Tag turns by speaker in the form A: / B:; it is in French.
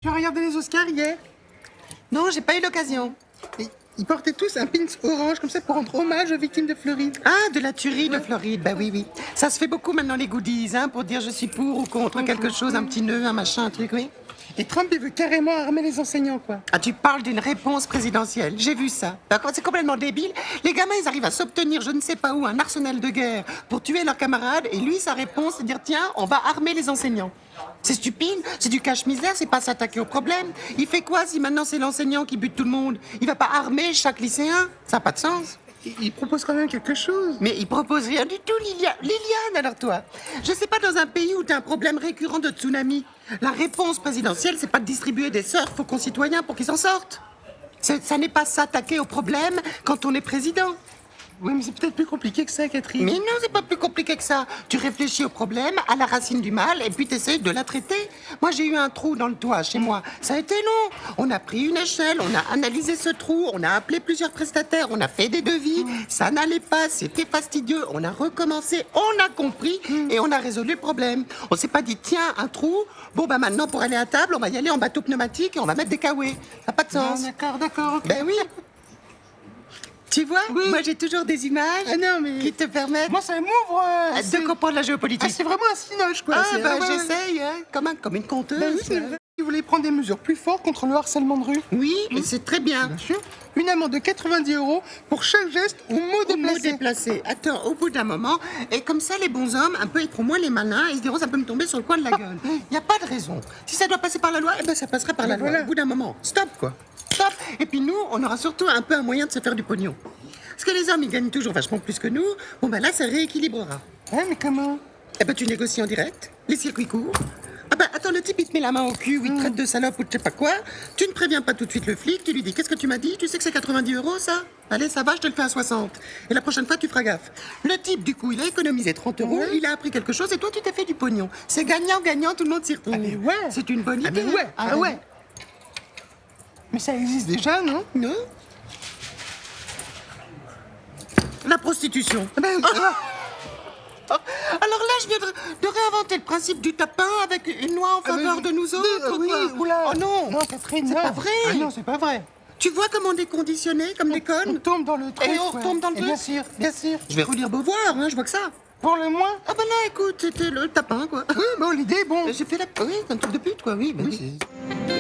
A: Tu as regardé les Oscars hier?
B: Non, j'ai pas eu l'occasion.
A: Et ils portaient tous un pins orange comme ça pour rendre hommage aux victimes de Floride.
B: Ah, de la tuerie de Floride, bah oui, oui. Ça se fait beaucoup maintenant les goodies, hein, pour dire je suis pour ou contre quelque chose, un petit nœud, un machin, un truc, oui.
A: Et Trump, il veut carrément armer les enseignants, quoi.
B: Ah, tu parles d'une réponse présidentielle, j'ai vu ça. D'accord, c'est complètement débile. Les gamins, ils arrivent à s'obtenir je ne sais pas où un arsenal de guerre pour tuer leurs camarades, et lui, sa réponse, c'est de dire tiens, on va armer les enseignants. C'est stupide, c'est du cache-misère, c'est pas s'attaquer au problème. Il fait quoi si maintenant c'est l'enseignant qui bute tout le monde? Il va pas armer chaque lycéen? Ça n'a pas de sens.
A: Il propose quand même quelque chose.
B: Mais il propose rien du tout, Liliane, alors toi. Je sais pas, dans un pays où t'as un problème récurrent de tsunami, la réponse présidentielle, c'est pas de distribuer des surfs aux concitoyens pour qu'ils s'en sortent. Ça n'est pas s'attaquer au problème quand on est président.
A: Oui, mais c'est peut-être plus compliqué que ça, Catherine.
B: Mais non, c'est pas plus compliqué que ça. Tu réfléchis au problème, à la racine du mal, et puis t'essayes de la traiter. Moi, j'ai eu un trou dans le toit chez moi. Ça a été long. On a pris une échelle, on a analysé ce trou, on a appelé plusieurs prestataires, on a fait des devis. Ça n'allait pas, c'était fastidieux. On a recommencé, on a compris, et on a résolu le problème. On s'est pas dit, tiens, un trou, bon, bah maintenant, pour aller à table, on va y aller en bateau pneumatique et on va mettre des kawaii. Ça n'a pas de
A: Ah,
B: sens.
A: d'accord, ok.
B: Ben oui. Tu vois,
A: Oui.
B: moi j'ai toujours des images
A: Ah non, mais...
B: qui te permettent
A: Moi, ça m'ouvre...
B: de comprendre la géopolitique.
A: c'est vraiment un cinoche, quoi.
B: Ah,
A: C'est-
B: bah
A: ouais, ouais.
B: j'essaye, hein, comme une conteuse.
A: Ben oui, c'est vrai. Il voulait prendre des mesures plus fortes contre le harcèlement de rue.
B: Oui, et c'est très bien.
A: Bien sûr. Une amende de 90 € pour chaque geste ou mot
B: Au mot
A: déplacé.
B: déplacé. Attends, au bout d'un moment, et comme ça, les bons hommes, un peu, ils feront moins les malins, ils se diront, ça peut me tomber sur le coin de la gueule. Il n'y a pas de raison. Si ça doit passer par la loi, eh ben ça passera par la loi.
A: voilà.
B: Au bout d'un moment, stop, quoi. Stop. Et puis nous, on aura surtout un peu un moyen de se faire du pognon. Parce que les hommes, ils gagnent toujours vachement plus que nous. Bon, ben là, ça rééquilibrera.
A: Ouais, mais comment?
B: Eh ben, tu négocies en direct, les circuits courts. Ah ben, attends, le type, il te met la main au cul ou il te traite de salope ou de je sais pas quoi. Tu ne préviens pas tout de suite le flic, tu lui dis, qu'est-ce que tu m'as dit? Tu sais que c'est 90 €, ça? Allez, ça va, je te le fais à 60. Et la prochaine fois, tu feras gaffe. Le type, du coup, il a économisé 30 €,
A: Ouais.
B: il a appris quelque chose et toi, tu t'es fait du pognon. C'est gagnant-gagnant, tout le monde s'y retrouve.
A: Ah, mais ouais.
B: C'est une bonne
A: Ah,
B: idée.
A: mais ouais, ah ouais. Mais ça existe déjà, non?
B: Non? La prostitution.
A: Ah ben,
B: Alors là, je viens de réinventer le principe du tapin avec une loi en faveur de nous autres.
A: oui,
B: quoi.
A: oula.
B: Oh non,
A: Non, Catherine,
B: c'est
A: non.
B: pas vrai.
A: Ah non, c'est pas vrai.
B: Tu vois comment on est conditionné comme des
A: On
B: connes?
A: tombe dans le truc.
B: Et on
A: quoi.
B: retombe dans le
A: Et
B: truc.
A: Bien sûr, bien sûr.
B: Je vais relire Beauvoir, hein, je vois que ça.
A: Pour le moins.
B: Ah bah là, écoute, c'était le tapin, quoi.
A: Oui, bon, l'idée, bon.
B: J'ai fait la... Oui, c'est un truc de pute, quoi, oui. Bah oui.
A: Oui,